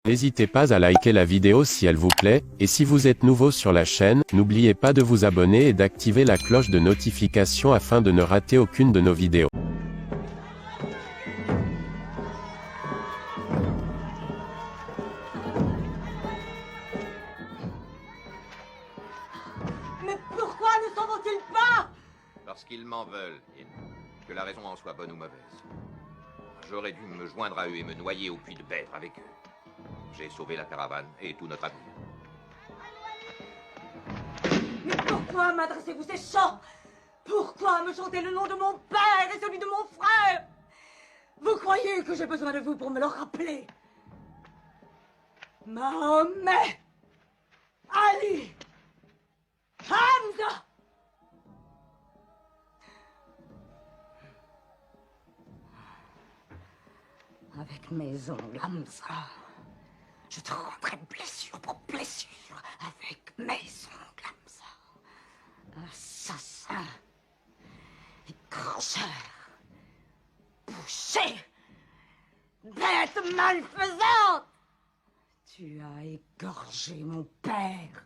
N'hésitez pas à liker la vidéo si elle vous plaît, et si vous êtes nouveau sur la chaîne, n'oubliez pas de vous abonner et d'activer la cloche de notification afin de ne rater aucune de nos vidéos. Mais pourquoi ne s'en vont-ils pas? Parce qu'ils m'en veulent, Yin. Que la raison en soit bonne ou mauvaise. J'aurais dû me joindre à eux et me noyer au puits de Bèdre avec eux. J'ai sauvé la caravane et tout notre avenir. Mais pourquoi m'adressez-vous ces chants? Pourquoi me chanter le nom de mon père et celui de mon frère? Vous croyez que j'ai besoin de vous pour me le rappeler? Mahomet, Ali, Hamza. Avec mes ongles, Hamza, je te rendrai blessure pour blessure. Avec mes ongles, Hamza. Assassin, écraseur, boucher, bête malfaisante. Tu as égorgé mon père,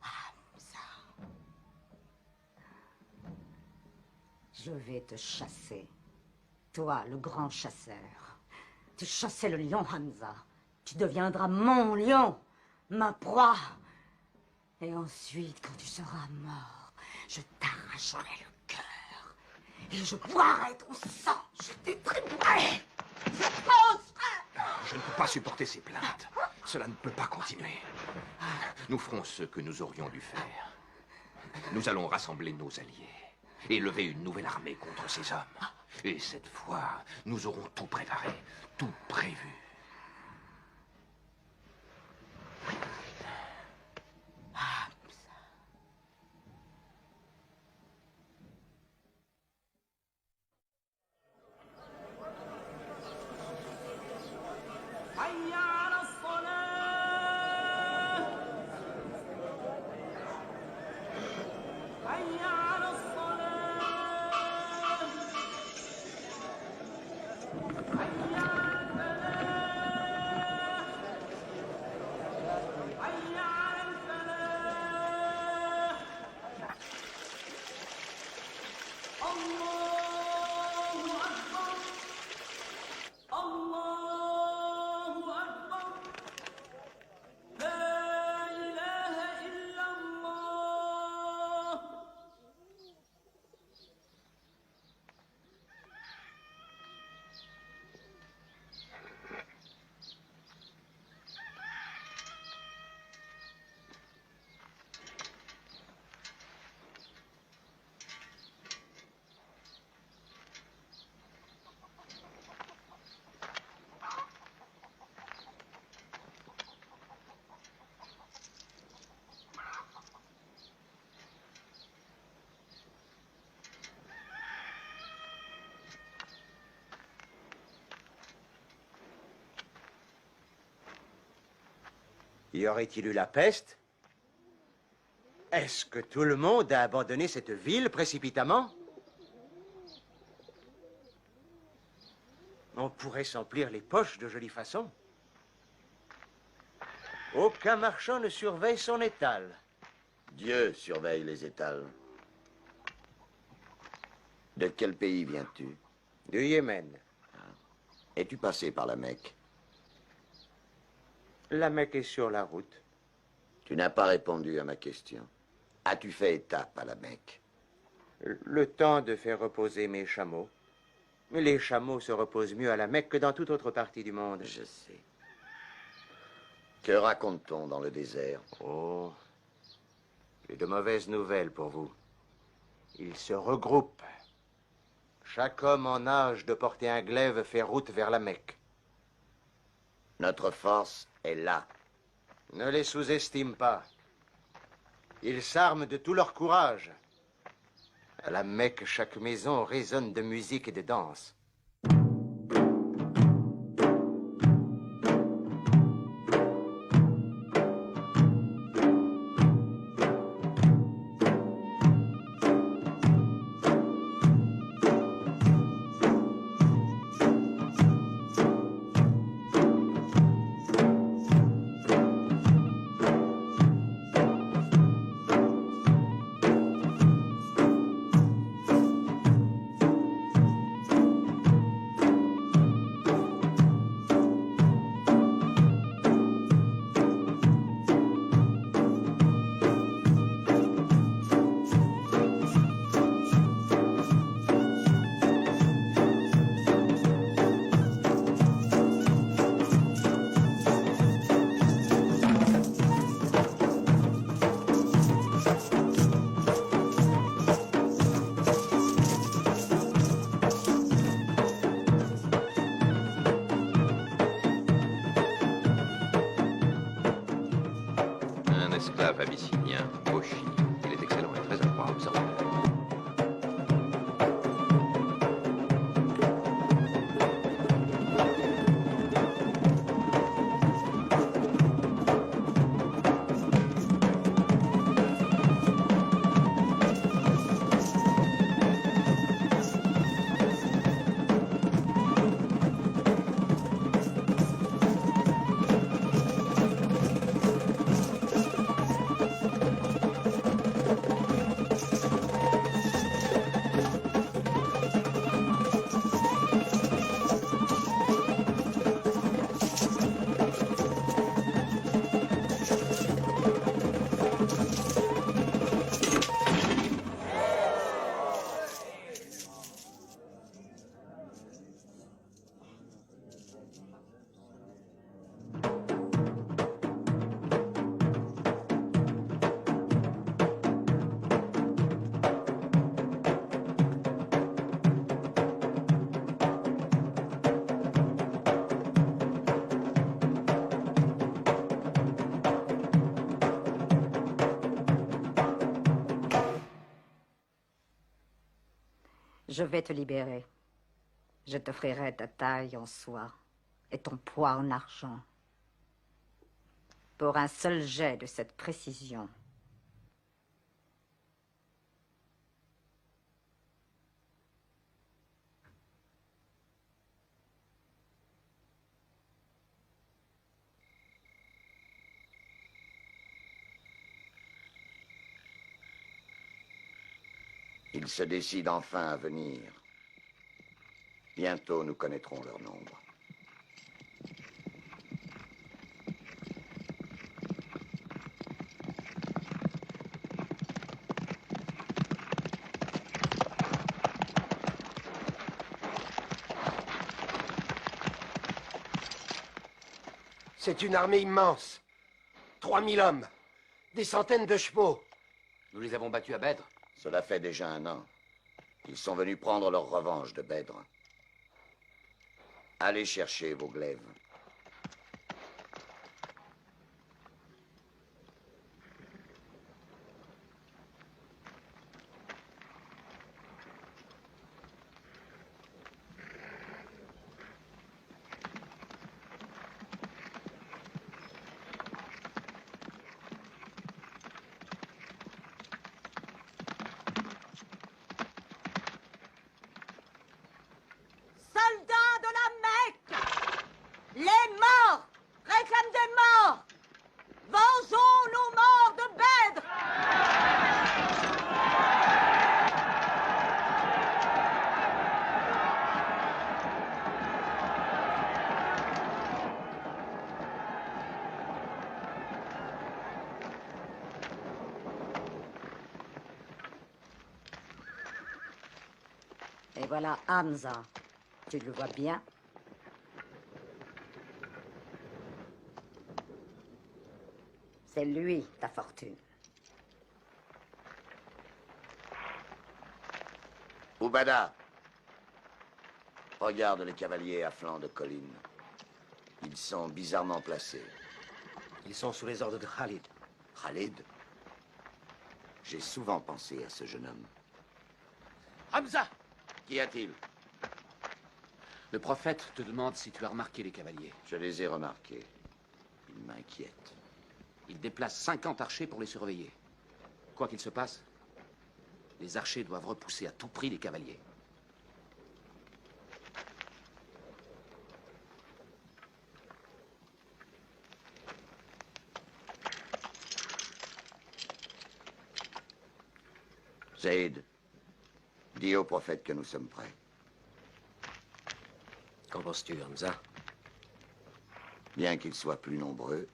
Hamza. Je vais te chasser, toi le grand chasseur. Tu chassais le lion, Hamza. Tu deviendras mon lion, ma proie. Et ensuite, quand tu seras mort, je t'arracherai le cœur. Et je boirai ton sang. Je t'étriperai. Je penserai. Je ne peux pas supporter ces plaintes. Cela ne peut pas continuer. Nous ferons ce que nous aurions dû faire. Nous allons rassembler nos alliés et lever une nouvelle armée contre ces hommes. Et cette fois, nous aurons tout préparé, tout prévu. Y aurait-il eu la peste? Est-ce que tout le monde a abandonné cette ville précipitamment? On pourrait s'emplir les poches de jolie façon. Aucun marchand ne surveille son étal. Dieu surveille les étals. De quel pays viens-tu? Du Yémen. Es-tu passé par la Mecque? La Mecque est sur la route. Tu n'as pas répondu à ma question. As-tu fait étape à la Mecque? Le temps de faire reposer mes chameaux. Mais les chameaux se reposent mieux à la Mecque que dans toute autre partie du monde. Je sais. Que raconte-t-on dans le désert? Oh, j'ai de mauvaises nouvelles pour vous. Ils se regroupent. Chaque homme en âge de porter un glaive fait route vers la Mecque. Notre force est là. Ne les sous-estime pas. Ils s'arment de tout leur courage. À la Mecque, chaque maison résonne de musique et de danse. esclave abyssinien au Chili. Il est excellent et très adroit à observer. Je vais te libérer. Je t'offrirai ta taille en soie et ton poids en argent. Pour un seul jet de cette précision. Ils se décident enfin à venir. Bientôt, nous connaîtrons leur nombre. C'est une armée immense. 3000 hommes. Des centaines de chevaux. Nous les avons battus à Bèdre. Cela fait déjà 1 an. Ils sont venus prendre leur revanche de Bèdre. Allez chercher vos glaives. Soldats de la Mecque! Les morts réclament des morts! Vengeons nos morts de Bèdre! Et voilà Hamza. Tu le vois bien? C'est lui, ta fortune. Oubada, regarde les cavaliers à flanc de colline. Ils sont bizarrement placés. Ils sont sous les ordres de Khalid. Khalid? J'ai souvent pensé à ce jeune homme. Hamza! Qu'y a-t-il? Le prophète te demande si tu as remarqué les cavaliers. Je les ai remarqués. Ils m'inquiètent. Il déplace 50 archers pour les surveiller. Quoi qu'il se passe, les archers doivent repousser à tout prix les cavaliers. Zaïd, dis au prophète que nous sommes prêts. Qu'en penses-tu, Hamza? Bien qu'ils soient plus nombreux,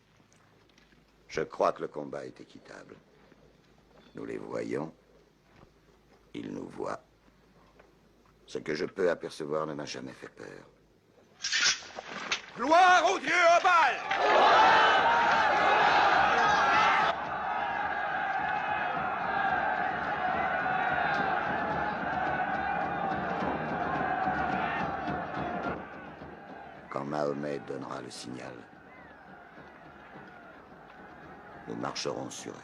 je crois que le combat est équitable. Nous les voyons, ils nous voient. Ce que je peux apercevoir ne m'a jamais fait peur. Gloire au dieu Obal! Quand Mahomet donnera le signal. Nous marcherons sur eux.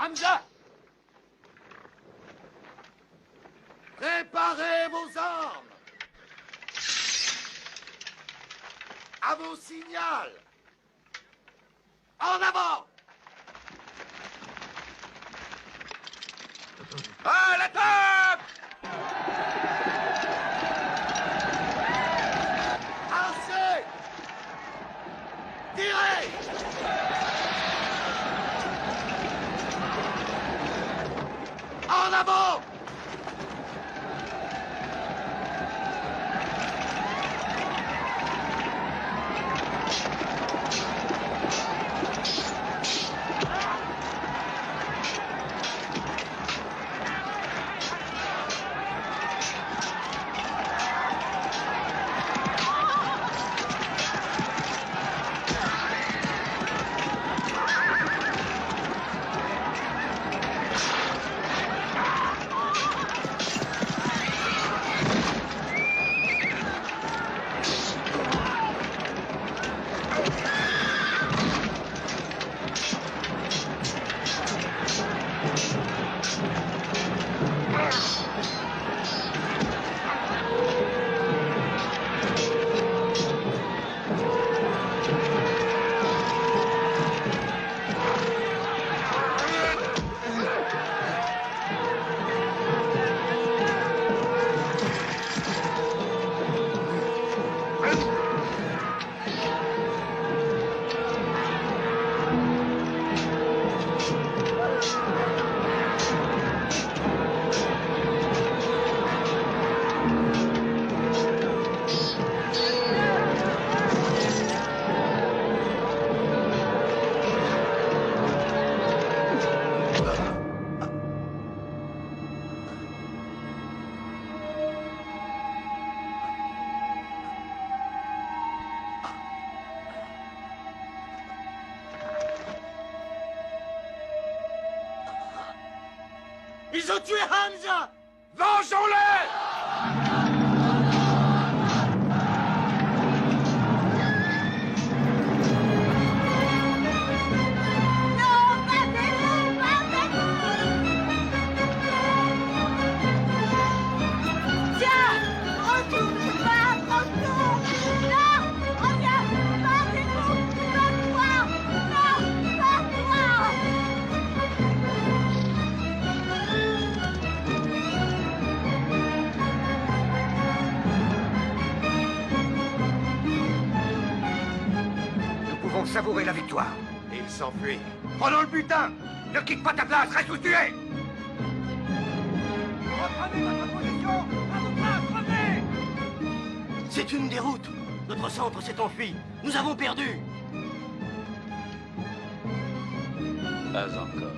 Hamza! Préparez vos armes! À vos signaux! En avant! À l'attaque! Lancez! Tirez! En avant! Ils ont tué Hamza! Vengeons-les! Savourer la victoire. Et il s'enfuit. Prenons le butin! Ne quitte pas ta place, reste où tu es! Reprenez votre position! À vos places, revenez! C'est une déroute. Notre centre s'est enfui. Nous avons perdu. Pas encore.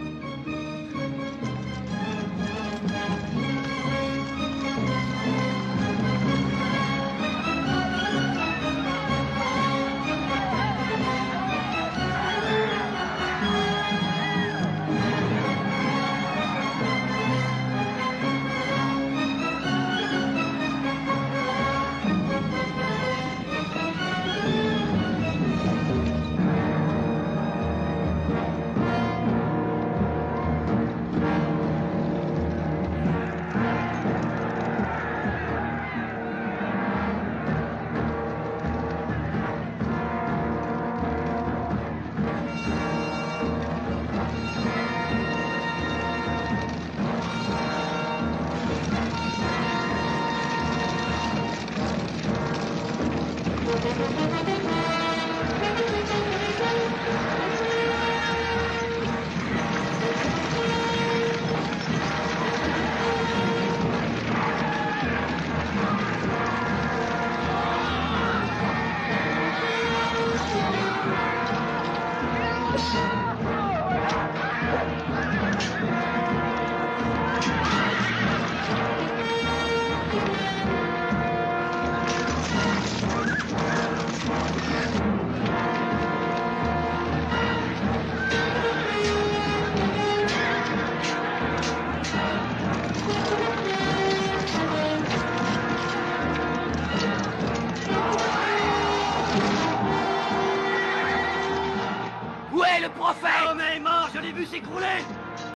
Mahomet est le prophète! Mahomet est mort, je l'ai vu s'écrouler!